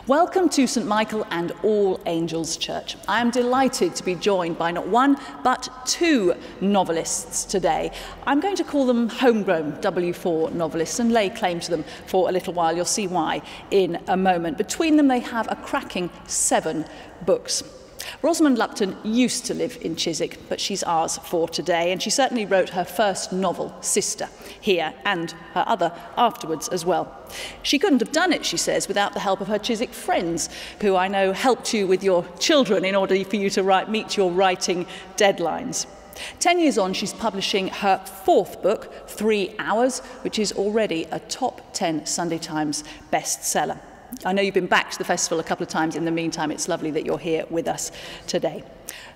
Welcome to St Michael and All Angels Church. I am delighted to be joined by not one, but two novelists today. I'm going to call them homegrown W4 novelists and lay claim to them for a little while. You'll see why in a moment. Between them, they have a cracking 7 books. Rosamund Lupton used to live in Chiswick, but she's ours for today, and she certainly wrote her first novel, Sister, here, and her other afterwards as well. She couldn't have done it, she says, without the help of her Chiswick friends, who I know helped you with your children in order for you to meet your writing deadlines. 10 years on, she's publishing her 4th book, 3 Hours, which is already a top 10 Sunday Times bestseller. I know you've been back to the festival a couple of times. In the meantime, it's lovely that you're here with us today.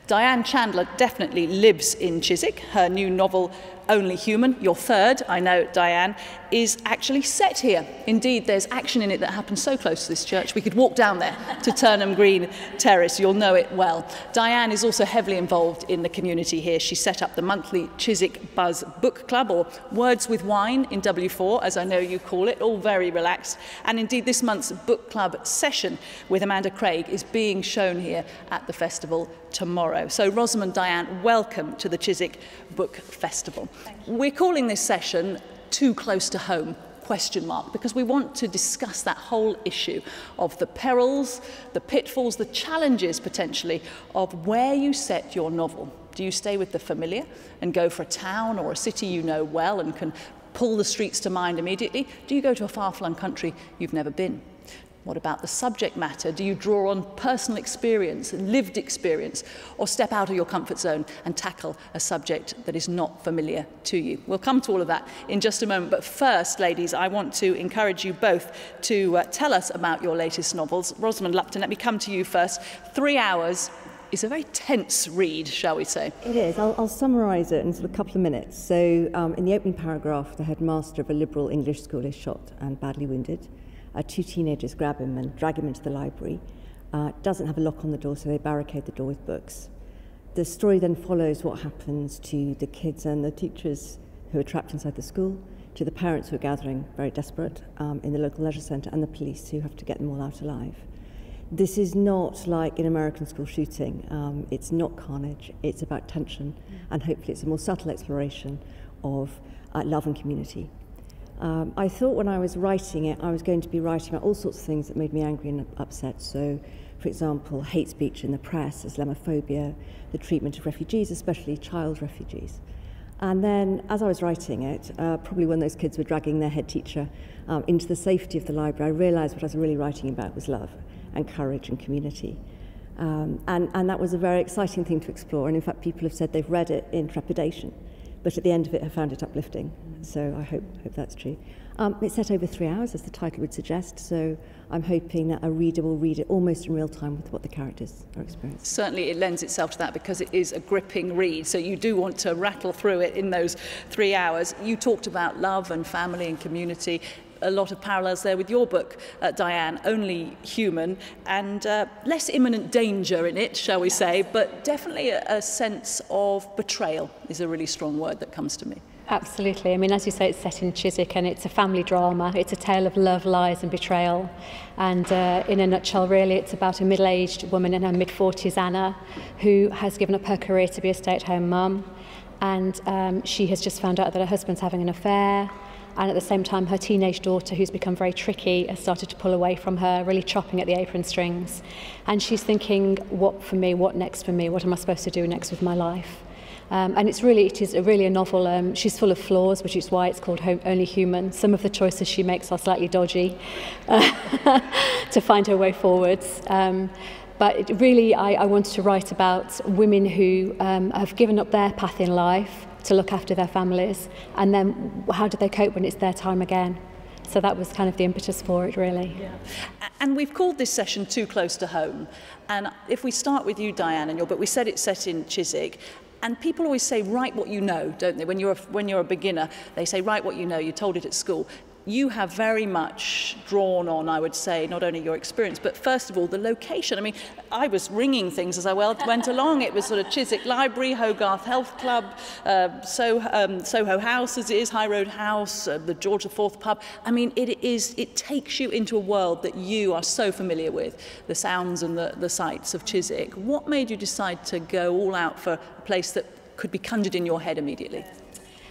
Diane Chandler definitely lives in Chiswick. Her new novel, Only Human, your third, I know, Diane, is actually set here. Indeed, there's action in it that happens so close to this church, we could walk down there to Turnham Green Terrace. You'll know it well. Diane is also heavily involved in the community here. She set up the monthly Chiswick Buzz Book Club, or Words with Wine in W4, as I know you call it, all very relaxed. And indeed, this month's book club session with Amanda Craig is being shown here at the festival tomorrow. So Rosamund, Diane, welcome to the Chiswick Book Festival. We're calling this session Too Close to Home, ? Because we want to discuss that whole issue of the perils, the pitfalls, the challenges potentially of where you set your novel. Do you stay with the familiar and go for a town or a city you know well and can pull the streets to mind immediately? Do you go to a far-flung country you've never been? What about the subject matter? Do you draw on personal experience, lived experience, or step out of your comfort zone and tackle a subject that is not familiar to you? We'll come to all of that in just a moment. But first, ladies, I want to encourage you both to tell us about your latest novels. Rosamund Lupton, let me come to you first. 3 Hours is a very tense read, shall we say? It is. I'll summarise it in sort of a couple of minutes. So in the opening paragraph, the headmaster of a liberal English school is shot and badly wounded. 2 teenagers grab him and drag him into the library. Doesn't have a lock on the door, so they barricade the door with books. The story then follows what happens to the kids and the teachers who are trapped inside the school, to the parents who are gathering, very desperate, in the local leisure centre, and the police who have to get them all out alive. This is not like an American school shooting. It's not carnage. It's about tension, and hopefully it's a more subtle exploration of love and community. I thought when I was writing it, I was going to be writing about all sorts of things that made me angry and upset. So, for example, hate speech in the press, Islamophobia, the treatment of refugees, especially child refugees. And then, as I was writing it, probably when those kids were dragging their head teacher into the safety of the library, I realised what I was really writing about was love and courage and community. And that was a very exciting thing to explore. And in fact, people have said they've read it in trepidation, but at the end of it have found it uplifting. So I hope that's true. It's set over 3 hours, as the title would suggest, so I'm hoping that a reader will read it almost in real time with what the characters are experiencing. Certainly it lends itself to that because it is a gripping read, so you do want to rattle through it in those 3 hours. You talked about love and family and community. A lot of parallels there with your book, Diane, Only Human, and less imminent danger in it, shall we say, but definitely a sense of betrayal is a really strong word that comes to me. Absolutely. I mean, as you say, it's set in Chiswick and it's a family drama. It's a tale of love, lies and betrayal. And in a nutshell, really, it's about a middle-aged woman in her mid-40s, Anna, who has given up her career to be a stay-at-home mum. And she has just found out that her husband's having an affair. And at the same time, her teenage daughter, who's become very tricky, has started to pull away from her, really chopping at the apron strings. And she's thinking, what for me? What next for me? What am I supposed to do next with my life? And it is really a novel. She's full of flaws, which is why it's called Only Human. Some of the choices she makes are slightly dodgy to find her way forwards. But really, I wanted to write about women who have given up their path in life to look after their families, and then how do they cope when it's their time again? So that was kind of the impetus for it, really. Yeah. And we've called this session Too Close to Home. And if we start with you, Diane, and your book, we said it's set in Chiswick. And people always say, write what you know, don't they? When you're a beginner, they say, write what you know. You told it at school. you have very much drawn on, I would say, not only your experience, but first of all, the location. I mean, I was ringing things as I went along. It was sort of Chiswick Library, Hogarth Health Club, Soho House, as it is, High Road House, the George IV pub. I mean, it takes you into a world that you are so familiar with, the sounds and the sights of Chiswick. What made you decide to go all out for a place that could be conjured in your head immediately?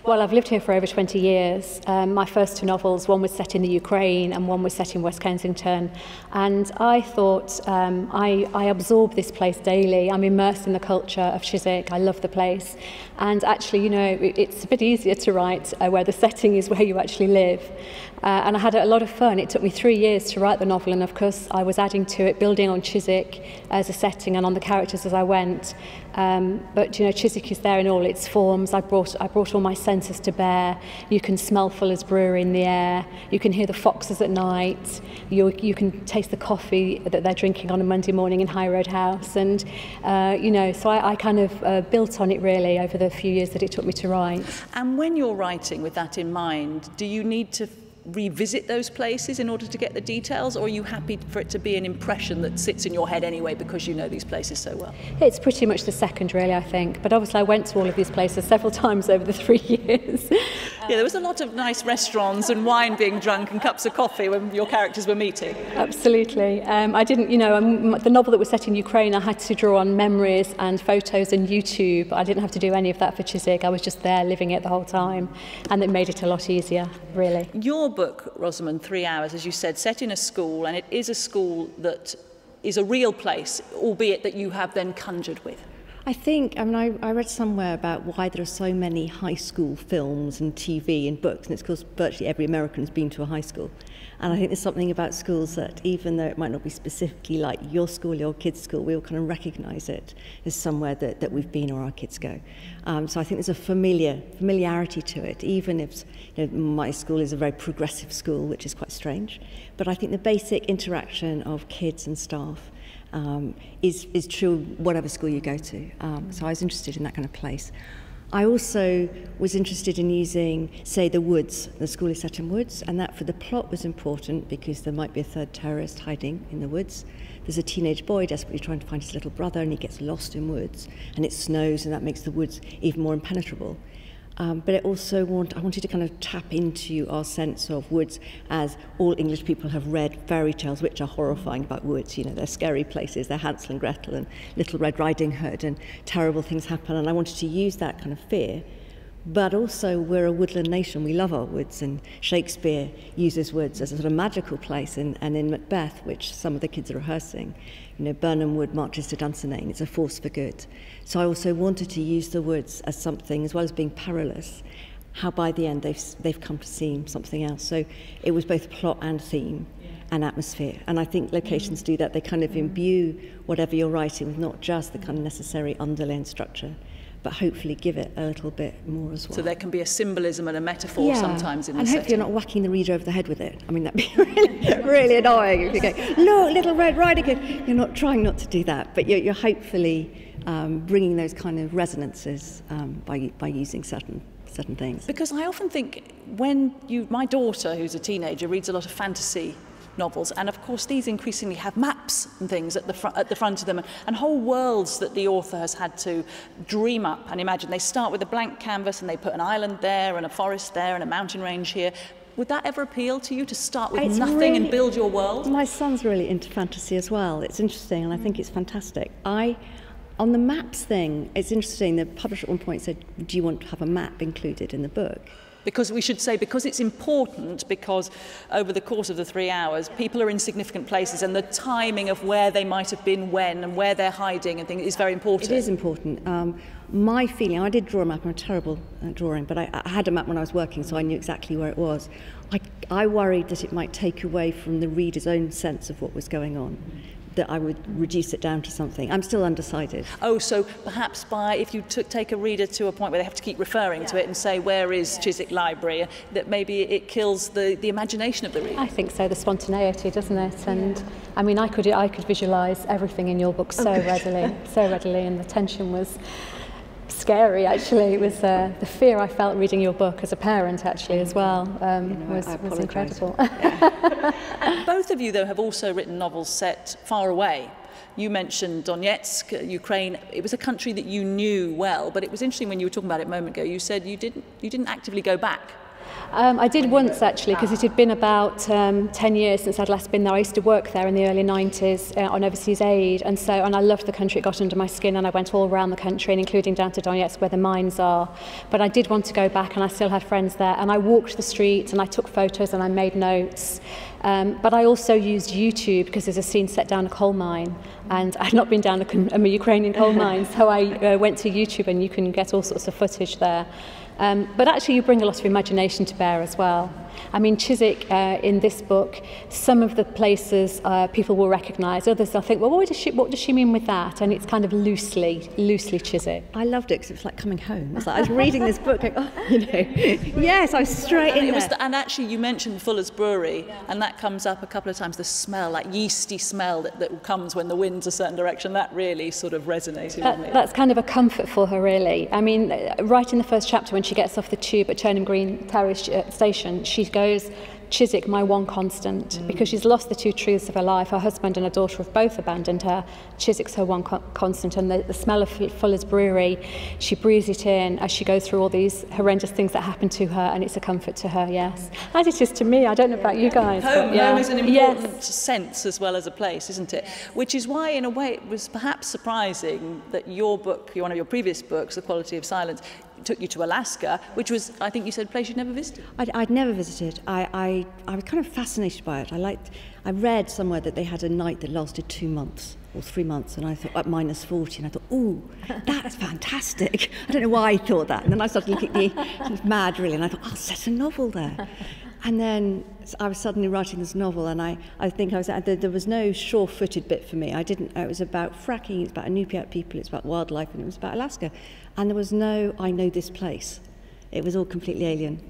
Well, I've lived here for over 20 years. My first two novels, one was set in the Ukraine and one was set in West Kensington. And I thought I absorb this place daily. I'm immersed in the culture of Chiswick. I love the place. And actually, you know, it's a bit easier to write where the setting is where you actually live. And I had a lot of fun. It took me 3 years to write the novel, and of course I was adding to it, building on Chiswick as a setting and on the characters as I went. But you know, Chiswick is there in all its forms. I brought all my senses to bear. You can smell Fuller's Brewery in the air. You can hear the foxes at night. You can taste the coffee that they're drinking on a Monday morning in High Road House. And you know, so I kind of built on it really over the few years that it took me to write. And when you're writing with that in mind, do you need to revisit those places in order to get the details, or are you happy for it to be an impression that sits in your head anyway because you know these places so well? It's pretty much the second really, I think, but obviously I went to all of these places several times over the 3 years. Yeah, there was a lot of nice restaurants and wine being drunk and cups of coffee when your characters were meeting. Absolutely. I didn't, you know, the novel that was set in Ukraine, I had to draw on memories and photos and YouTube. I didn't have to do any of that for Chiswick. I was just there living it the whole time, and it made it a lot easier, really. Your book, Rosamund, 3 Hours, as you said, set in a school, and it is a school that is a real place, albeit that you have then conjured with. I think, I mean, I read somewhere about why there are so many high school films and TV and books, and it's because virtually every American has been to a high school. And I think there's something about schools that, even though it might not be specifically like your school, your kid's school, we all kind of recognise it as somewhere that we've been or our kids go. So I think there's a familiarity to it, even if, you know, my school is a very progressive school, which is quite strange. But I think the basic interaction of kids and staff is true whatever school you go to. So I was interested in that kind of place. I also was interested in using, say, the woods. The school is set in woods, and that for the plot was important because there might be a third terrorist hiding in the woods. There's a teenage boy desperately trying to find his little brother, and he gets lost in woods, and it snows, and that makes the woods even more impenetrable. But I wanted to kind of tap into our sense of woods, as all English people have read fairy tales which are horrifying about woods. You know, they're scary places, they're Hansel and Gretel and Little Red Riding Hood, and terrible things happen. And I wanted to use that kind of fear. But also, we're a woodland nation, we love our woods, and Shakespeare uses woods as a sort of magical place, and in Macbeth, which some of the kids are rehearsing, you know, Birnam Wood marches to Dunsinane, it's a force for good. So I also wanted to use the woods as something, as well as being perilous, how by the end they've come to seem something else. So it was both plot and theme and atmosphere, and I think locations do that. They kind of imbue whatever you're writing with not just the kind of necessary underlying structure, but hopefully give it a little bit more as well. So there can be a symbolism and a metaphor sometimes in the and setting. hopefully you're not whacking the reader over the head with it. I mean, that'd be really annoying if you go, look, Little Red Riding Hood. You're not trying not to do that, but you're hopefully bringing those kind of resonances by using certain things. Because I often think my daughter, who's a teenager, reads a lot of fantasy novels, and of course these increasingly have maps and things at the front of them, and whole worlds that the author has had to dream up and imagine. They start with a blank canvas and they put an island there and a forest there and a mountain range here. Would that ever appeal to you, to start with nothing and build your world? My son's really into fantasy as well. It's interesting, and I think it's fantastic. On the maps thing, it's interesting. The publisher at one point said, do you want to have a map included in the book? Because we should say, because it's important, because over the course of the 3 hours, people are in significant places, and the timing of where they might have been when and where they're hiding and things is very important. It is important. My feeling, I did draw a map. I'm a terrible at drawing, but I had a map when I was working, so I knew exactly where it was. I worried that it might take away from the reader's own sense of what was going on, that I would reduce it down to something. I'm still undecided. Oh, so perhaps if you take a reader to a point where they have to keep referring to it and say, where is Chiswick Library, that maybe it kills the imagination of the reader. I think so, the spontaneity, doesn't it? And I mean, I could visualise everything in your book so readily, and the tension was scary, actually. It was the fear I felt reading your book as a parent, actually, as well, was incredible. Both of you, though, have also written novels set far away. You mentioned Donetsk, Ukraine. It was a country that you knew well, but it was interesting when you were talking about it a moment ago. You said you didn't actively go back. I did once, actually, because it had been about 10 years since I'd last been there. I used to work there in the early 90s on overseas aid, and I loved the country. It got under my skin, and I went all around the country, and including down to Donetsk, where the mines are. But I did want to go back, and I still had friends there, and I walked the streets, and I took photos, and I made notes. But I also used YouTube, because there's a scene set down a coal mine, and I'd not been down a Ukrainian coal mine, so I went to YouTube, and you can get all sorts of footage there. But actually you bring a lot of imagination to bear as well. I mean, Chiswick, in this book, some of the places people will recognise, others they'll think, well, what does she mean with that? And it's kind of loosely Chiswick. I loved it because it was like coming home. It's like I was reading this book, like, oh, yes, I was straight in there. And actually you mentioned Fuller's Brewery, and that comes up a couple of times, the smell, that yeasty smell that comes when the wind's a certain direction, that really sort of resonated with me. That's kind of a comfort for her, really. I mean, right in the first chapter, when she gets off the tube at Turnham Green Terrace station, she goes, Chiswick, my one constant, because she's lost the two truths of her life. Her husband and her daughter have both abandoned her. Chiswick's her one constant, and the smell of Fuller's Brewery, she breathes it in as she goes through all these horrendous things that happen to her, and it's a comfort to her, yes. As it is to me. I don't know about you guys. Home is an important sense as well as a place, isn't it? Which is why, in a way, it was perhaps surprising that your book, one of your previous books, The Quality of Silence, took you to Alaska, which was, I think you said, a place you'd never visited. I'd never visited. I was kind of fascinated by it. I read somewhere that they had a night that lasted 2 months or 3 months, and I thought at -40, and I thought, ooh, that's fantastic. I don't know why I thought that. And then I started looking at the mad, really, and I thought, I'll set a novel there. And then I was suddenly writing this novel, and I think there was no sure-footed bit for me. It was about fracking, it's about Inupiat people, it's about wildlife, and it was about Alaska. And there was no, I know this place. It was all completely alien.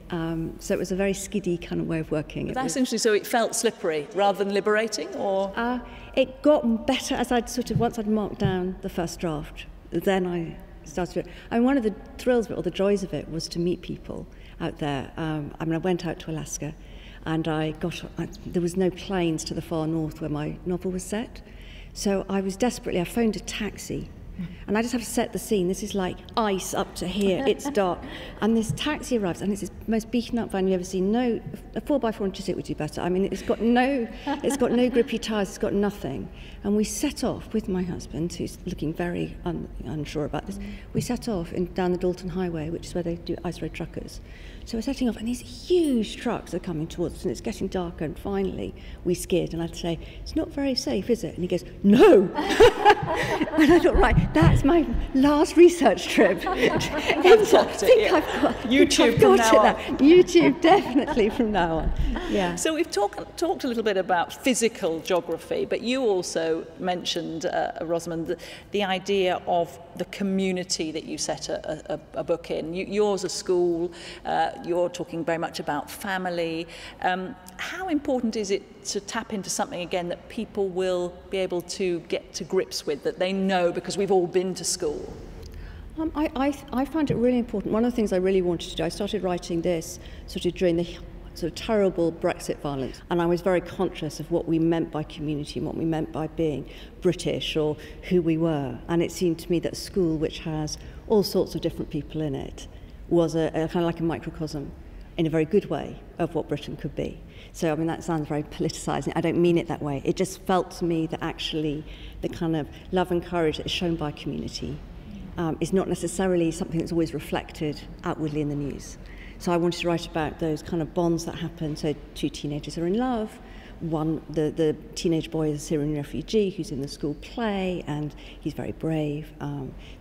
So it was a very skiddy kind of way of working. That's interesting. So it felt slippery rather than liberating, or? It got better as once I'd marked down the first draft. Then I started to. I mean, one of the thrills of it, or the joys of it, was to meet people out there. I went out to Alaska, and there was no planes to the far north where my novel was set. So I phoned a taxi. And I just have to set the scene. This is like ice up to here, it's dark. And this taxi arrives, and it's the most beaten up van you've ever seen. No, a 4x4 in Chiswick would do better. I mean, it's got no grippy tyres, it's got nothing. And we set off with my husband, who's looking very unsure about this. We set off down the Dalton Highway, which is where they do ice road truckers. So we're setting off, and these huge trucks are coming towards us, and it's getting darker, and finally we skid, and I'd say, it's not very safe, is it? And he goes, no! And I thought, right, that's my last research trip. I've got it. YouTube from now on. YouTube, definitely from now on. Yeah. So we've talked a little bit about physical geography, but you also mentioned, Rosamund, the idea of the community that you set a book in. Yours a school, you're talking very much about family. How important is it to tap into something again that people will be able to get to grips with, that they know because we've all been to school? I find it really important. One of the things I really wanted to do, I started writing this sort of during the sort of terrible Brexit violence, and I was very conscious of what we meant by community and what we meant by being British or who we were. And it seemed to me that school, which has all sorts of different people in it, was a kind of like a microcosm in a very good way of what Britain could be. So, I mean, that sounds very politicising. I don't mean it that way. It just felt to me that actually the kind of love and courage that is shown by community is not necessarily something that's always reflected outwardly in the news. So I wanted to write about those kind of bonds that happen. So two teenagers are in love. The teenage boy is a Syrian refugee who's in the school play, and he's very brave.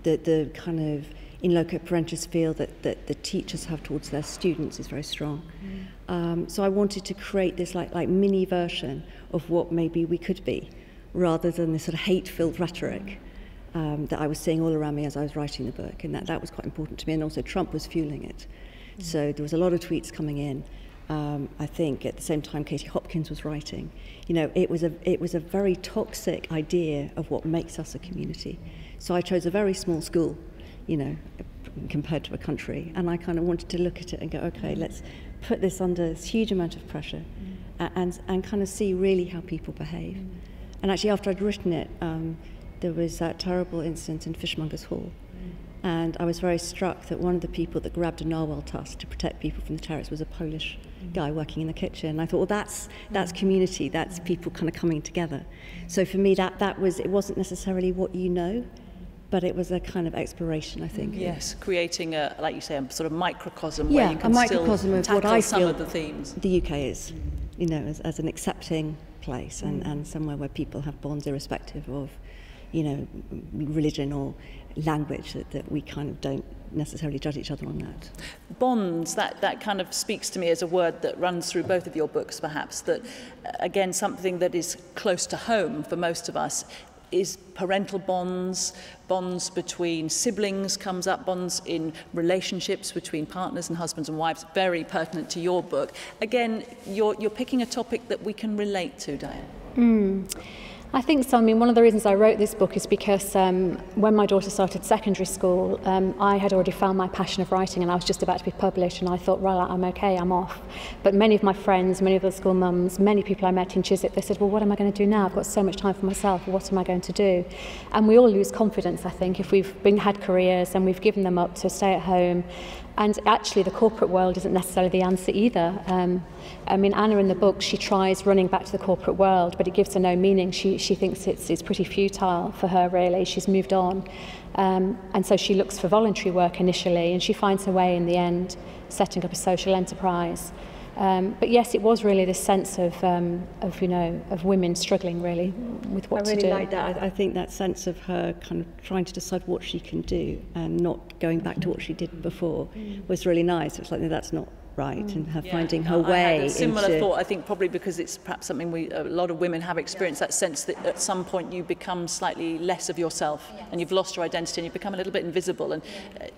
The kind of in loco parentis feel that the teachers have towards their students is very strong. So I wanted to create this like mini version of what maybe we could be, rather than this sort of hate-filled rhetoric that I was seeing all around me as I was writing the book, and that was quite important to me. And also Trump was fueling it. So there was a lot of tweets coming in. I think at the same time Katie Hopkins was writing. You know, it was a very toxic idea of what makes us a community. So I chose a very small school you know, compared to a country. And I kind of wanted to look at it and go, okay, let's put this under this huge amount of pressure and kind of see really how people behave. And actually, after I'd written it, there was that terrible incident in Fishmongers Hall. And I was very struck that one of the people that grabbed a narwhal tusk to protect people from the terrorists was a Polish guy working in the kitchen. And I thought, well, that's community, that's people kind of coming together. So for me, that was, it wasn't necessarily what you know, but it was a kind of exploration, I think. Yes, creating a, like you say, a sort of microcosm where you can a microcosm still of tackle what I some feel of the themes. The UK is, you know, as an accepting place and somewhere where people have bonds irrespective of, you know, religion or language, that we kind of don't necessarily judge each other on that. Bonds, that kind of speaks to me as a word that runs through both of your books, perhaps, that, again, something that is close to home for most of us is parental bonds, bonds between siblings comes up, bonds in relationships between partners and husbands and wives, very pertinent to your book. Again, you're picking a topic that we can relate to, Diane. I think so. I mean, one of the reasons I wrote this book is because when my daughter started secondary school, I had already found my passion of writing and I was just about to be published, and I thought, well, I'm okay, I'm off. But many of my friends, many of the school mums, many people I met in Chiswick, they said, well, what am I going to do now? I've got so much time for myself. What am I going to do? And we all lose confidence, I think, if we've had careers and we've given them up to stay at home. And actually, the corporate world isn't necessarily the answer either. I mean, Anna in the book, she tries running back to the corporate world, but it gives her no meaning. She thinks it's pretty futile for her, really. She's moved on. And so she looks for voluntary work initially, and she finds her way in the end, setting up a social enterprise. But yes, it was really this sense of women struggling really with what to do. I really like that. I think that sense of her kind of trying to decide what she can do and not going back to what she did before was really nice. It's like, no, that's not right, and her finding her way. I had a similar thought, I think, probably because it's perhaps something a lot of women have experienced, that sense that at some point you become slightly less of yourself and you've lost your identity and you become a little bit invisible, and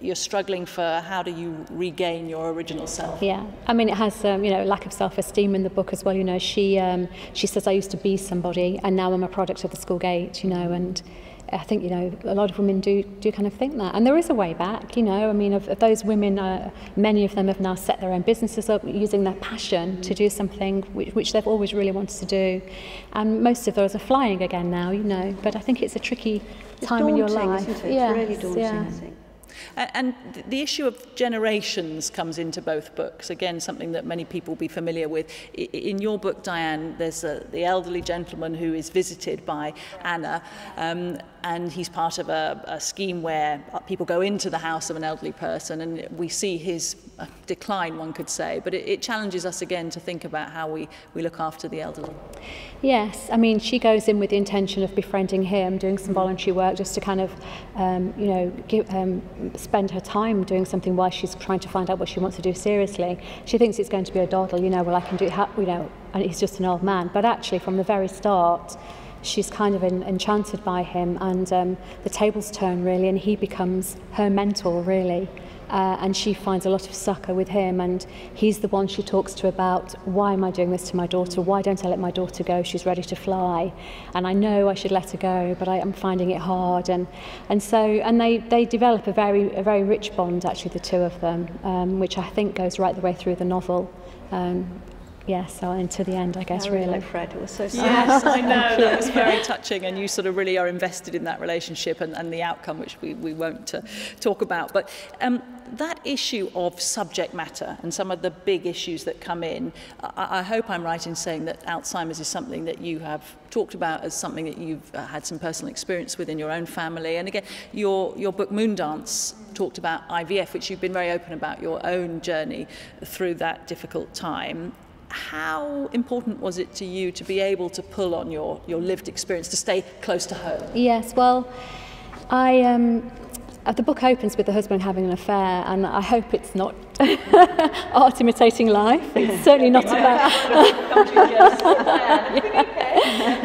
you're struggling for how do you regain your original self. Yeah, I mean, it has lack of self-esteem in the book as well. You know, she says, I used to be somebody and now I'm a product of the school gate, you know, and I think, you know, a lot of women do kind of think that. And there is a way back, you know. I mean, of those women, many of them have now set their own businesses up using their passion to do something which they've always really wanted to do. And most of those are flying again now, you know. But I think it's a tricky time in your life. Isn't it? It's really daunting, I think. And the issue of generations comes into both books. Again, something that many people will be familiar with. In your book, Diane, there's the elderly gentleman who is visited by Anna, and he's part of a scheme where people go into the house of an elderly person, and we see his decline, one could say. But it challenges us again to think about how we look after the elderly. Yes, I mean, she goes in with the intention of befriending him, doing some voluntary work just to kind of, spend her time doing something while she's trying to find out what she wants to do seriously. She thinks it's going to be a doddle, you know, well, I can do it, and he's just an old man. But actually, from the very start, she's kind of enchanted by him, and the tables turn, really, and he becomes her mentor, really. And she finds a lot of succour with him, and he's the one she talks to about, why am I doing this to my daughter? Why don't I let my daughter go? She's ready to fly, and I know I should let her go, but I am finding it hard. And they develop a very rich bond, actually, the two of them, which I think goes right the way through the novel. So into the end, I guess, really. Like Fred, it was so sad. Yes, I know, that was very touching, and you sort of really are invested in that relationship and the outcome, which we won't talk about. But that issue of subject matter and some of the big issues that come in, I hope I'm right in saying that Alzheimer's is something that you have talked about as something that you've had some personal experience with in your own family. And again, your book Moondance talked about IVF, which you've been very open about your own journey through that difficult time. How important was it to you to be able to pull on your lived experience, to stay close to home? Yes, well, the book opens with the husband having an affair, and I hope it's not Art imitating life. It's certainly not about...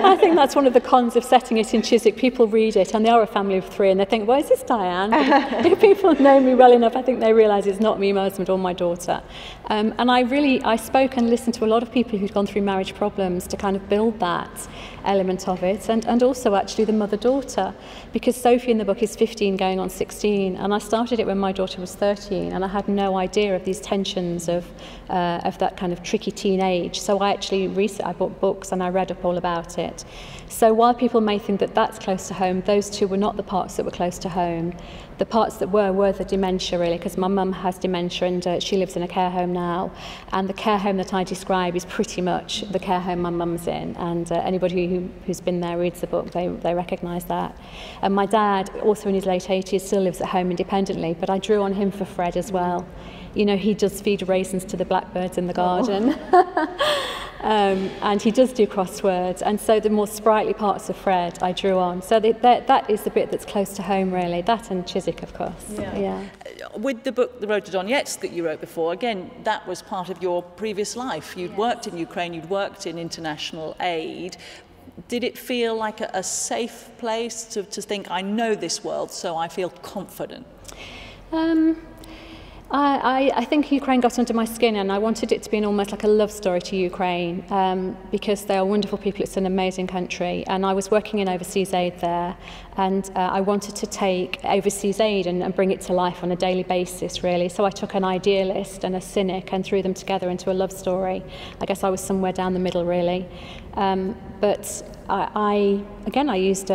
I think that's one of the cons of setting it in Chiswick. People read it, and they are a family of 3, and they think, well, is this Diane? But if people know me well enough, I think they realise it's not me, my husband, or my daughter. And I spoke and listened to a lot of people who'd gone through marriage problems to kind of build that element of it, and also actually the mother-daughter, because Sophie in the book is 15 going on 16, and I started it when my daughter was 13, and I had no idea of these tensions of that kind of tricky teenage. So I actually I bought books and I read up all about it. So while people may think that that's close to home, those two were not the parts that were close to home. The parts that were the dementia, really, because my mum has dementia, and she lives in a care home now, and the care home that I describe is pretty much the care home my mum's in, and anybody who's been there reads the book, they recognise that. And my dad, also in his late 80s, still lives at home independently, but I drew on him for Fred as well. You know, he does feed raisins to the blackbirds in the garden. And he does do crosswords, and so the more sprightly parts of Fred I drew on. So that is the bit that's close to home, really. That and Chiswick, of course. Yeah. With the book, The Road to Donetsk, that you wrote before, again, that was part of your previous life. You'd worked in Ukraine, you'd worked in international aid. Did it feel like a safe place to think, I know this world, so I feel confident? I think Ukraine got under my skin, and I wanted it to be almost like a love story to Ukraine, because they are wonderful people. It's an amazing country, and I was working in overseas aid there, and I wanted to take overseas aid and bring it to life on a daily basis, really. So I took an idealist and a cynic and threw them together into a love story. I guess I was somewhere down the middle, really. But I used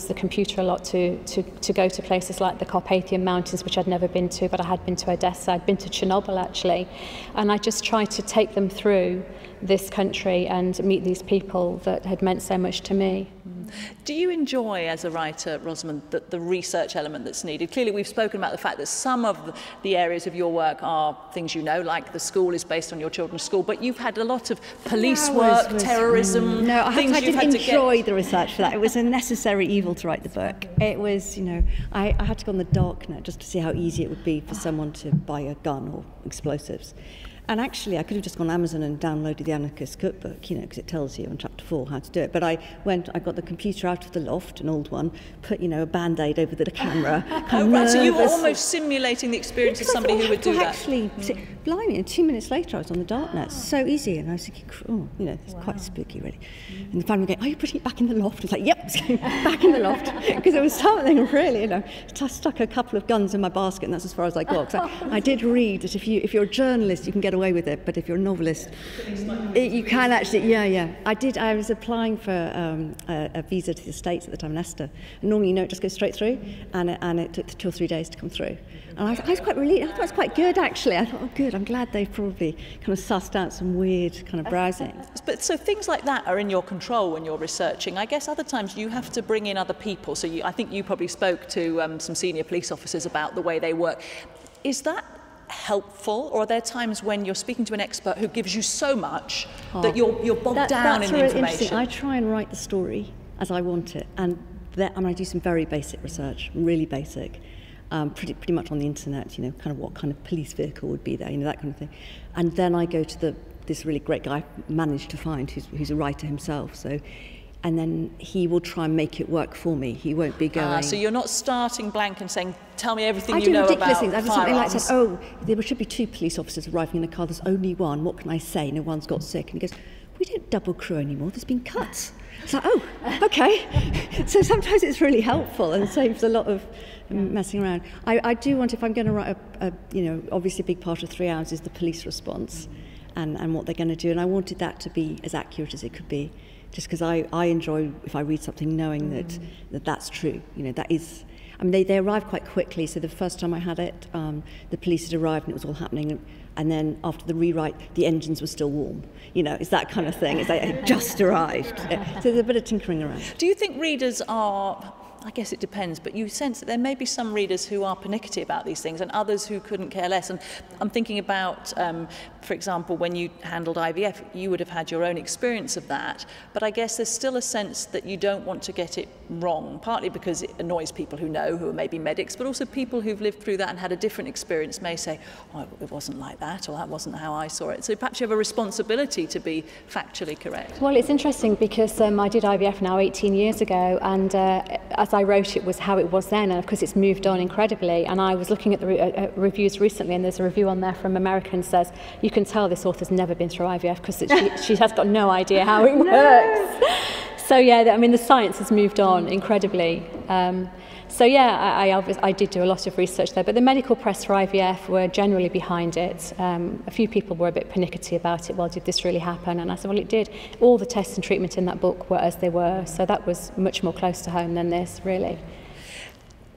the computer a lot to go to places like the Carpathian Mountains, which I'd never been to, but I had been to Odessa, I'd been to Chernobyl actually, and I just tried to take them through this country and meet these people that had meant so much to me. Do you enjoy, as a writer, Rosamund, the research element that's needed? Clearly, we've spoken about the fact that some of the areas of your work are things you know, like the school is based on your children's school, but you've had a lot of police work, terrorism, No, I didn't enjoy the research for that. It was a necessary evil to write the book. It was, I had to go on the dark net just to see how easy it would be for someone to buy a gun or explosives. And actually, I could have just gone on Amazon and downloaded the Anarchist Cookbook, because it tells you on chapter 4 how to do it. But I got the computer out of the loft, an old one, put, a Band-Aid over the camera. Right, so you were almost simulating the experience of somebody who would do that. Actually, blimey, and 2 minutes later I was on the darknet. So easy, and I was thinking, it's quite spooky, really. And the family were going, are you putting it back in the loft? It's like, yep, it's going back in the loft. Because it was something really, I stuck a couple of guns in my basket, and that's as far as I got. Because I did read that if you're a journalist, you can get away with it, but if you're a novelist, you can actually, I was applying for a visa to the States at the time, Leicester, and normally, it just goes straight through, and it took 2 or 3 days to come through. And I was quite relieved. I thought it was quite good, actually. I thought, oh, good, I'm glad they've probably kind of sussed out some weird kind of browsing. But so things like that are in your control when you're researching. I guess other times you have to bring in other people. So I think you probably spoke to some senior police officers about the way they work. Is that helpful, or are there times when you're speaking to an expert who gives you so much that you're bogged down in the information? I try and write the story as I want it, and I do some very basic research, really basic, pretty much on the internet, kind of what kind of police vehicle would be there, that kind of thing. And then I go to this really great guy I managed to find who's a writer himself, and then he will try and make it work for me. He won't be going... so you're not starting blank and saying, tell me everything you know about firearms. I do ridiculous things. I do something like, said, there should be 2 police officers arriving in a car. There's only one. What can I say? No one's got sick. And he goes, we don't double crew anymore. There's been cuts. It's like, oh, okay. So sometimes it's really helpful and saves a lot of messing around. I do want, if I'm going to write obviously a big part of 3 hours is the police response and what they're going to do. And I wanted that to be as accurate as it could be. Just because I enjoy, if I read something, knowing that's true. That is... they arrived quite quickly, so the first time I had it, the police had arrived and it was all happening, and then after the rewrite, the engines were still warm. It's that kind of thing. It's like it just arrived. So there's a bit of tinkering around. Do you think readers are... I guess it depends, but you sense that there may be some readers who are pernickety about these things and others who couldn't care less. And I'm thinking about, for example, when you handled IVF, you would have had your own experience of that, but I guess there's still a sense that you don't want to get it wrong, partly because it annoys people who know, who are maybe medics, but also people who've lived through that and had a different experience may say, oh, it wasn't like that, or that wasn't how I saw it. So perhaps you have a responsibility to be factually correct. Well, it's interesting because I did IVF now 18 years ago, and as I wrote it was how it was then, and of course it's moved on incredibly. And I was looking at the reviews recently, and there's a review on there from American says, you can tell this author's never been through IVF because she has got no idea how it works. So yeah, I mean the science has moved on incredibly. So yeah, I did do a lot of research there, but the medical press for IVF were generally behind it. A few people were a bit pernickety about it. Well, did this really happen? And I said, well, it did. All the tests and treatment in that book were as they were, so that was much more close to home than this, really.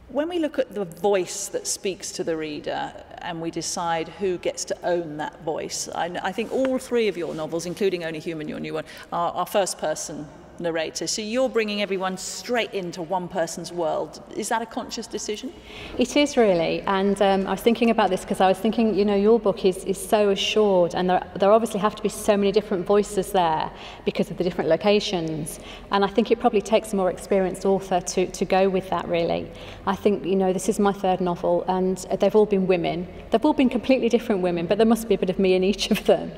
When we look at the voice that speaks to the reader and we decide who gets to own that voice, I think all three of your novels, including Only Human, your new one, are first-person narrator. So you're bringing everyone straight into one person's world. Is that a conscious decision? It is really, and I was thinking about this because I was thinking, you know, your book is so assured, and there obviously have to be so many different voices there because of the different locations, and I think it probably takes a more experienced author to go with that, really. I think, you know, this is my third novel, and they've all been women. They've all been completely different women, but there must be a bit of me in each of them.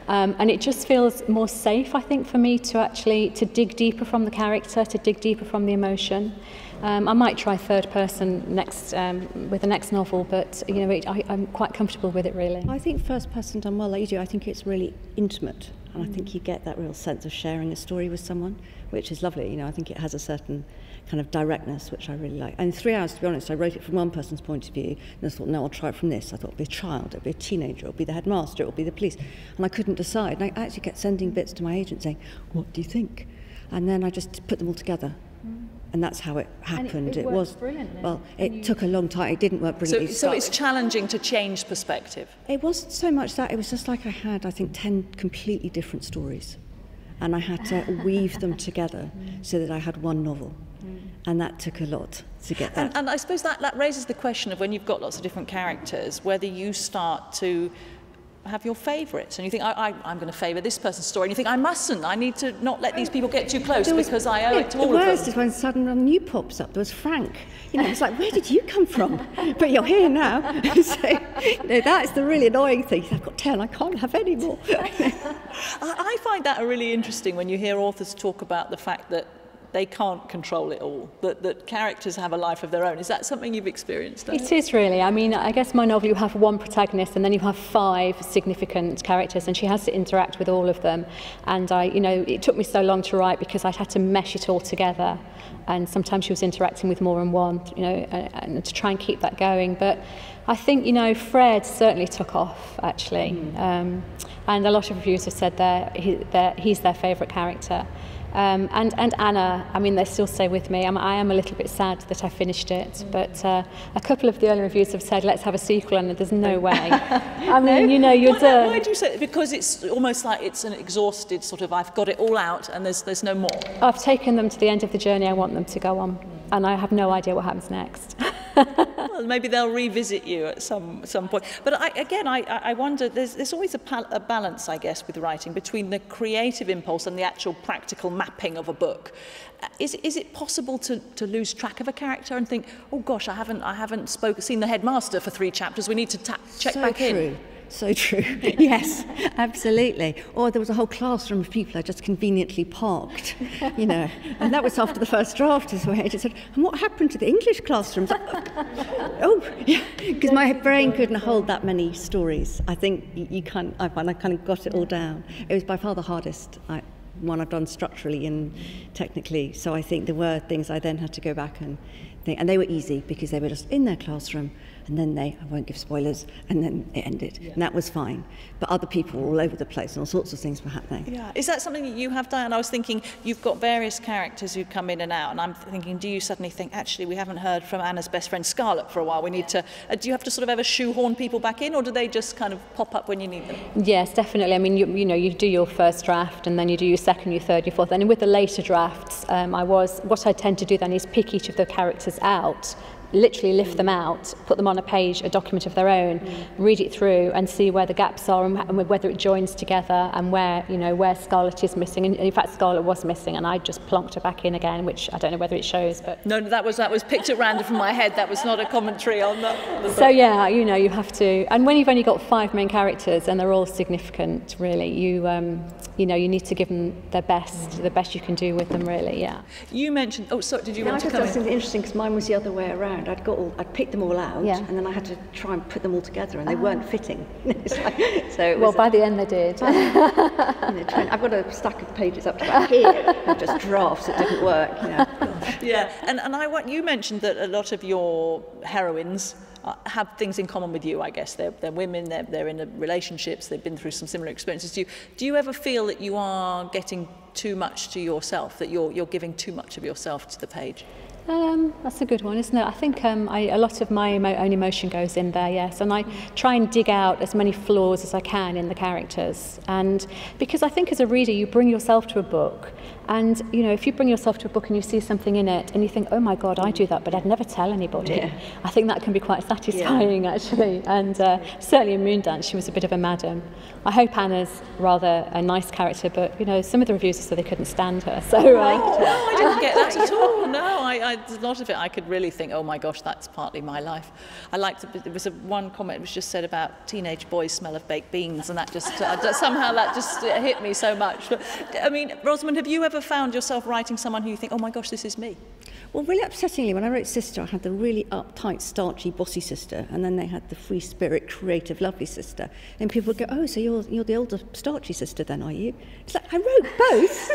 And it just feels more safe, I think, for me to actually dig deeper from the character, to dig deeper from the emotion. I might try third person next with the next novel, but you know, I'm quite comfortable with it, really. I think first person done well, like you do. I think it's really intimate, and I think you get that real sense of sharing a story with someone, which is lovely. You know, I think it has a certain kind of directness, which I really like. And 3 hours, to be honest, I wrote it from one person's point of view, and I thought, no, I'll try it from this. I thought it'll be a child, it'll be a teenager, it'll be the headmaster, it'll be the police. And I couldn't decide. And I actually kept sending bits to my agent saying, what do you think? And then I just put them all together. And that's how it happened. It was brilliantly. Well, it took a long time. It didn't work brilliantly. So it's challenging to change perspective. It wasn't so much that. It was just like I had, I think, 10 completely different stories. And I had to weave them together so that I had one novel. And that took a lot to get that. And I suppose that raises the question of when you've got lots of different characters, whether you start to have your favourites, and you think, I'm going to favour this person's story, and you think, I mustn't, I need to not let these people get too close because I owe it to all of them. The worst is when suddenly a new pops up. There was Frank. You know, it's like, where did you come from? But you're here now. So, you know, that's the really annoying thing. I've got 10, I can't have any more. I find that really interesting when you hear authors talk about the fact that they can't control it all, that characters have a life of their own. Is that something you've experienced? It is really. I mean, I guess my novel, you have one protagonist and then you have 5 significant characters, and she has to interact with all of them. And you know, it took me so long to write because I'd had to mesh it all together. And sometimes she was interacting with more than one, you know, and to try and keep that going. But I think, you know, Fred certainly took off, actually. And a lot of reviews have said he's their favourite character. And Anna, I mean, they still stay with me. I am a little bit sad that I finished it, but a couple of the early reviews have said, let's have a sequel, and there's no way. I mean, you know, you're done. Why do you say it? Because it's almost like it's an exhausted sort of, I've got it all out and there's no more. I've taken them to the end of the journey I want them to go on, and I have no idea what happens next. Well, maybe they'll revisit you at some point. But I wonder, there's always a balance, I guess, with writing between the creative impulse and the actual practical mapping of a book. Is it possible to lose track of a character and think, oh gosh, I haven't seen the headmaster for 3 chapters, we need to check back in? So true. Yes, absolutely. Or there was a whole classroom of people I just conveniently parked, you know. And that was after the first draft as well. I just said, and what happened to the English classrooms? Oh, yeah, because my brain couldn't hold that many stories. I think I kind of got it all down. It was by far the hardest one I've done structurally and technically. So I think there were things I then had to go back and thing. And they were easy because they were just in their classroom, and then I won't give spoilers, and then it ended. Yeah. And that was fine. But other people were all over the place, and all sorts of things were happening. Yeah. Is that something that you have, Diane? I was thinking, you've got various characters who come in and out, and I'm thinking, do you suddenly think, actually, we haven't heard from Anna's best friend Scarlett for a while, we need to, do you have to sort of ever shoehorn people back in, or do they just kind of pop up when you need them? Yes, definitely. I mean, you know, you do your first draft, and then you do your second, your third, your fourth, and with the later drafts, what I tend to do then is pick each of the characters out, literally lift them out, put them on a page, a document of their own, read it through and see where the gaps are and whether it joins together, and where Scarlett is missing. And in fact, Scarlett was missing, and I just plonked her back in again, which I don't know whether it shows. But no, that was picked at random from my head. That was not a commentary on the So yeah, you know, you have to. And when you've only got 5 main characters and they're all significant, really, you need to give them their best, the best you can do with them, really. Yeah. You mentioned. Oh, sorry. Did you want to come in? I just thought it was interesting because mine was the other way around. I'd picked them all out, yeah, and then I had to try and put them all together, and they weren't fitting. By the end they did. I've got a stack of pages up to about here, of just drafts that didn't work. Yeah, and you mentioned that a lot of your heroines have things in common with you, I guess. They're women, they're in relationships, they've been through some similar experiences to you. Do you ever feel that you are getting too much to yourself, that you're giving too much of yourself to the page? That's a good one, isn't it? I think a lot of my own emotion goes in there, yes, and I try and dig out as many flaws as I can in the characters. And because I think as a reader, you bring yourself to a book, and you know, if you bring yourself to a book and you see something in it and you think, oh my God, I do that, but I'd never tell anybody. Yeah. I think that can be quite satisfying, actually. And certainly in Moondance, she was a bit of a madam. I hope Anna's rather a nice character, but you know, some of the reviews said they couldn't stand her. So no, I didn't get that at all. No, a lot of it I could really think, oh my gosh, that's partly my life. I liked it. There was one comment which just said about teenage boys smell of baked beans, and that just somehow that just hit me so much. But, I mean, Rosamund, have you ever found yourself writing someone who you think, oh my gosh, this is me? Well, really upsettingly, when I wrote Sister, I had the really uptight, starchy, bossy sister, and then they had the free spirit, creative, lovely sister. And people would go, oh, so you're the older, starchy sister then, are you? It's like, I wrote both.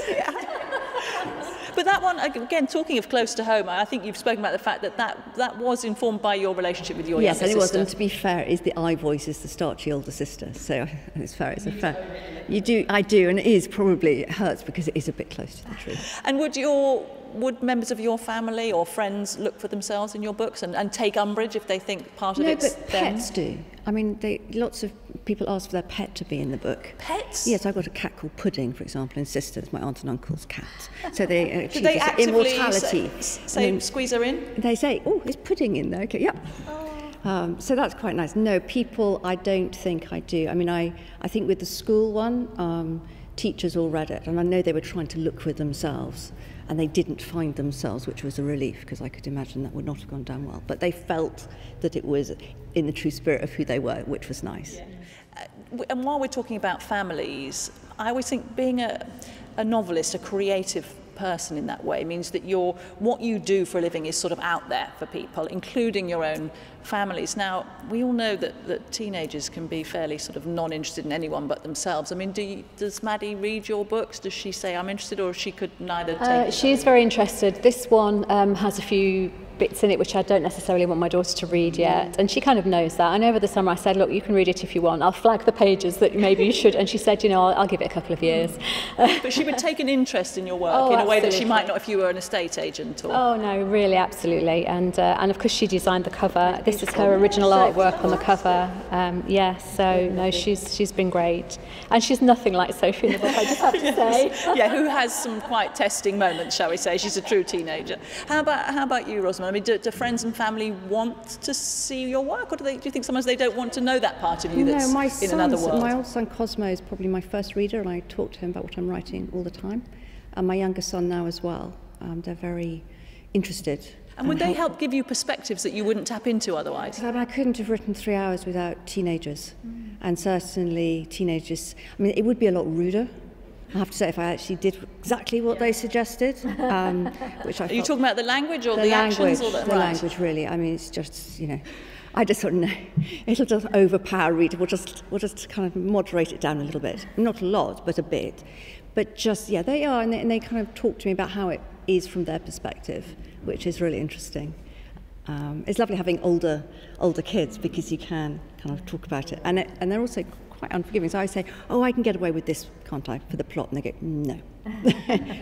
But that one, again, talking of close to home, I think you've spoken about the fact that was informed by your relationship with your younger sister. Yes, it was. And to be fair, I voice is the starchy older sister. So it's fair. It's a fair. I do, and it hurts because it is a bit close to the truth. And would members of your family or friends look for themselves in your books and take umbrage if they think part of it's them? No, but pets do. I mean, lots of people ask for their pet to be in the book. Pets? Yes, I've got a cat called Pudding, for example, in Sisters, my aunt and uncle's cat. So they do they actively immortality. Say squeeze her in? They say, oh, is Pudding in there? Okay, yeah. Oh. So that's quite nice. No, people, I don't think I do. I mean, I think with the school one, teachers all read it, and I know they were trying to look for themselves, and they didn't find themselves, which was a relief, because I could imagine that would not have gone down well. But they felt that it was in the true spirit of who they were, which was nice. Yeah. And while we're talking about families, I always think being a novelist, a creative person in that way, means that what you do for a living is sort of out there for people, including your own families. Now, we all know that teenagers can be fairly sort of non-interested in anyone but themselves. I mean, does Maddie read your books? Does she say, I'm interested, or she could neither take it? She's very interested. This one has a few bits in it which I don't necessarily want my daughter to read yet, and she kind of knows that. And over the summer I said, look, you can read it if you want, I'll flag the pages that maybe you should, and she said, you know, I'll give it a couple of years. But she would take an interest in your work in a way that she might not if you were an estate agent. Or... Oh no, really, absolutely. And of course she designed the cover. This is her original artwork on the cover. Yes, so no, she's been great, and she's nothing like Sophie in the book, I just have to say. Yeah, who has some quite testing moments, shall we say. She's a true teenager. How about you, Rosamund? I mean, do friends and family want to see your work, or do you think sometimes they don't want to know that part of you that's in another world? My old son Cosmo is probably my first reader, and I talk to him about what I'm writing all the time. And my younger son now as well. They're very interested. And would they help give you perspectives that you wouldn't tap into otherwise? I couldn't have written 3 hours without teenagers. And certainly teenagers, I mean, it would be a lot ruder, I have to say, if I actually did exactly what they suggested, which I Are you talking about the language or the actions? Or the language, really. I mean, it's just, you know, I just sort of know it'll just overpower reader. We'll just kind of moderate it down a little bit. Not a lot, but a bit. But just, yeah, they are, and they kind of talk to me about how it is from their perspective, which is really interesting. It's lovely having older kids because you can kind of talk about it, and they're also quite unforgiving. So I say, "Oh, I can get away with this, can't I, for the plot?" And they go, "No,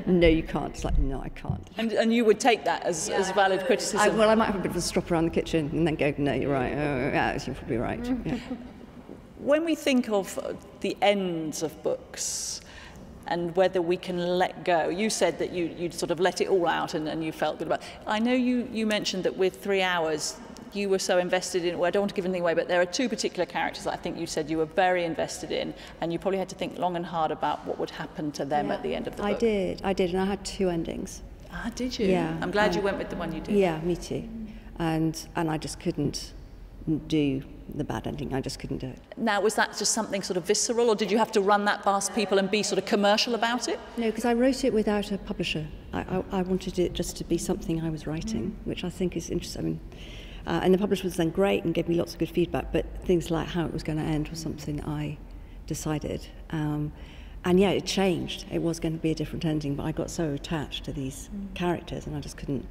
no, you can't." It's like, "No, I can't." And you would take that as valid criticism. I might have a bit of a strop around the kitchen and then go, "No, you're right. Oh, yeah, you're probably right." Yeah. When we think of the ends of books and whether we can let go, you said that you'd sort of let it all out and you felt good about it. I know you mentioned that with 3 Hours, you were so invested in, well, I don't want to give anything away, but there are two particular characters that I think you said you were very invested in, and you probably had to think long and hard about what would happen to them at the end of the book. I did, and I had 2 endings. Ah, did you? Yeah. I'm glad you went with the one you did. Yeah, me too. And I just couldn't do the bad ending. I just couldn't do it. Now, was that just something sort of visceral, or did you have to run that past people and be sort of commercial about it? No, because I wrote it without a publisher. I wanted it just to be something I was writing, which I think is interesting. I mean, and the publisher was then great and gave me lots of good feedback, but things like how it was going to end was something I decided. And yeah, it changed. It was going to be a different ending, but I got so attached to these characters and I just couldn't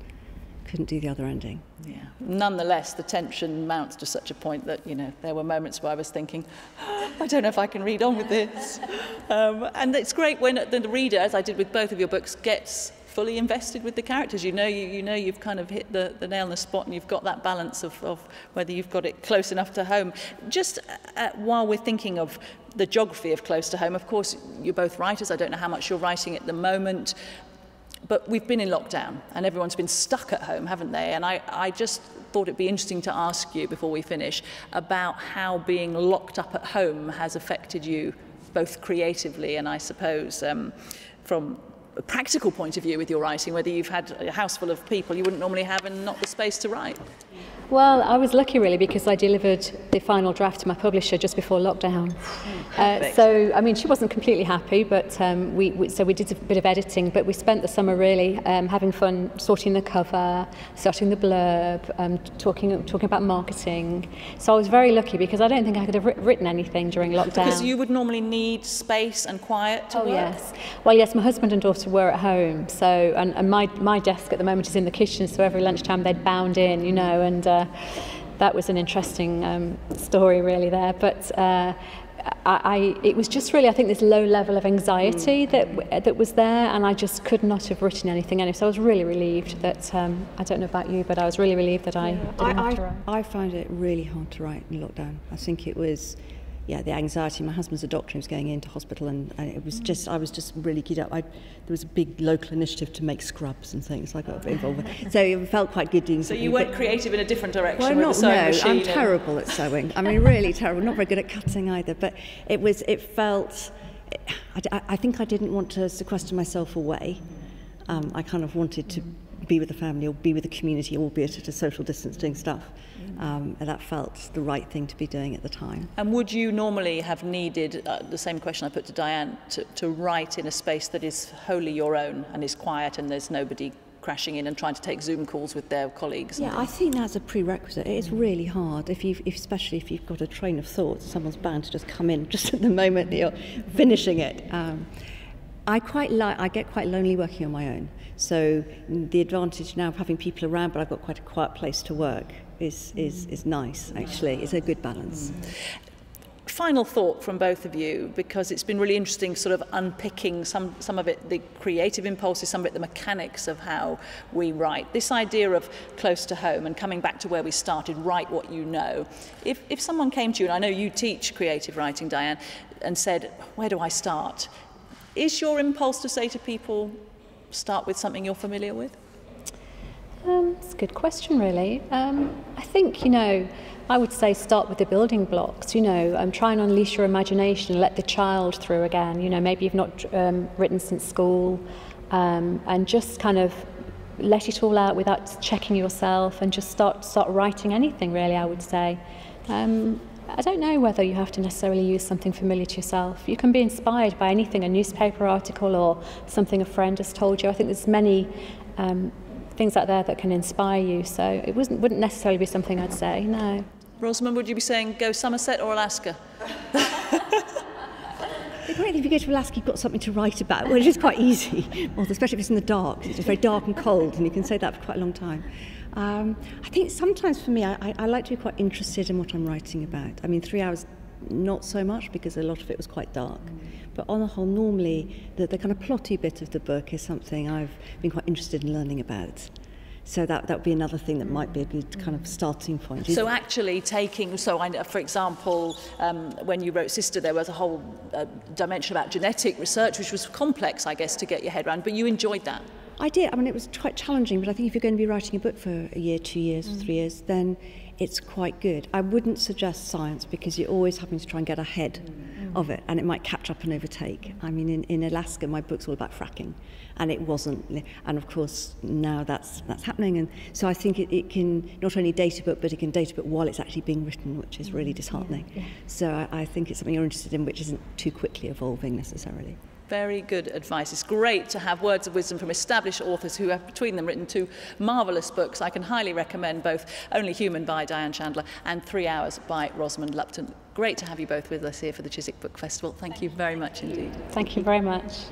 do the other ending. Yeah. Nonetheless, the tension mounts to such a point that, you know, there were moments where I was thinking, I don't know if I can read on with this. And it's great when the reader, as I did with both of your books, gets fully invested with the characters. You know you've kind of hit the nail on the spot, and you've got that balance of whether you've got it close enough to home. Just while we're thinking of the geography of close to home, of course, you're both writers. I don't know how much you're writing at the moment, but we've been in lockdown and everyone's been stuck at home, haven't they? And I just thought it'd be interesting to ask you before we finish about how being locked up at home has affected you both creatively and I suppose from a practical point of view with your writing, whether you've had a house full of people you wouldn't normally have and not the space to write. Well, I was lucky really because I delivered the final draft to my publisher just before lockdown. So, I mean, she wasn't completely happy, but we did a bit of editing, but we spent the summer really having fun sorting the cover, sorting the blurb, talking about marketing. So I was very lucky because I don't think I could have written anything during lockdown. Because you would normally need space and quiet to work? Yes. Well, yes, my husband and daughter were at home, so and my desk at the moment is in the kitchen, so every lunchtime they'd bound in, you know, and that was an interesting story really there, but it was just really, I think, this low level of anxiety that was there, and I just could not have written anything anyway. So I was really relieved that I don't know about you, but I was really relieved that I didn't have to write. I found it really hard to write in lockdown. I think it was, the anxiety. My husband's a doctor, he was going into hospital, and it was just, I was just really keyed up. There was a big local initiative to make scrubs and things, so I got a bit involved with it. So it felt quite good doing something. So you weren't creative in a different direction with the no, sewing machine? I'm terrible at sewing. I mean, really terrible. Not very good at cutting either, but it felt, I think I didn't want to sequester myself away. I kind of wanted to be with the family or be with the community, albeit at a social distance doing stuff. And that felt the right thing to be doing at the time. And would you normally have needed, the same question I put to Diane, to write in a space that is wholly your own and is quiet and there's nobody crashing in and trying to take Zoom calls with their colleagues? Yeah, I think that's a prerequisite. It is really hard, especially if you've got a train of thought, someone's bound to just come in just at the moment that you're finishing it. I get quite lonely working on my own. So the advantage now of having people around, but I've got quite a quiet place to work, is nice, actually. It's a good balance. Final thought from both of you, because it's been really interesting sort of unpicking some of it, the creative impulses, some of it, the mechanics of how we write. This idea of close to home and coming back to where we started, write what you know. If someone came to you, and I know you teach creative writing, Diane, and said, where do I start? Is your impulse to say to people, start with something you're familiar with? It's a good question, really. I think, I would say start with the building blocks, try and unleash your imagination and let the child through again. Maybe you've not written since school, and just kind of let it all out without checking yourself and just start writing anything, really, I would say. I don't know whether you have to necessarily use something familiar to yourself. You can be inspired by anything, a newspaper article or something a friend has told you. I think there's many things out there that can inspire you, so it wouldn't necessarily be something I'd say, no. Rosamund, would you be saying go Somerset or Alaska? The great thing, if you go to Alaska, you've got something to write about, which is quite easy, especially if it's in the dark. It's just very dark and cold, and you can say that for quite a long time. I think sometimes for me, I like to be quite interested in what I'm writing about. I mean, 3 hours, not so much, because a lot of it was quite dark. But on the whole, normally, the kind of plotty bit of the book is something I've been quite interested in learning about. So that would be another thing that might be a good kind of starting point. So actually taking, for example, when you wrote Sister, there was a whole dimension about genetic research, which was complex, I guess, to get your head around, but you enjoyed that. I did. I mean, it was quite challenging, but I think if you're going to be writing a book for a year, 2 years, 3 years, then it's quite good. I wouldn't suggest science because you're always having to try and get ahead of it, and it might catch up and overtake. I mean, in Alaska, my book's all about fracking, and it wasn't. And of course, now that's happening, and so I think it can not only date a book, but it can date a book while it's actually being written, which is really disheartening. So I think it's something you're interested in, which isn't too quickly evolving necessarily. Very good advice. It's great to have words of wisdom from established authors who have between them written 2 marvellous books. I can highly recommend both Only Human by Diane Chandler and 3 Hours by Rosamund Lupton. Great to have you both with us here for the Chiswick Book Festival. Thank you very much indeed. Thank you very much.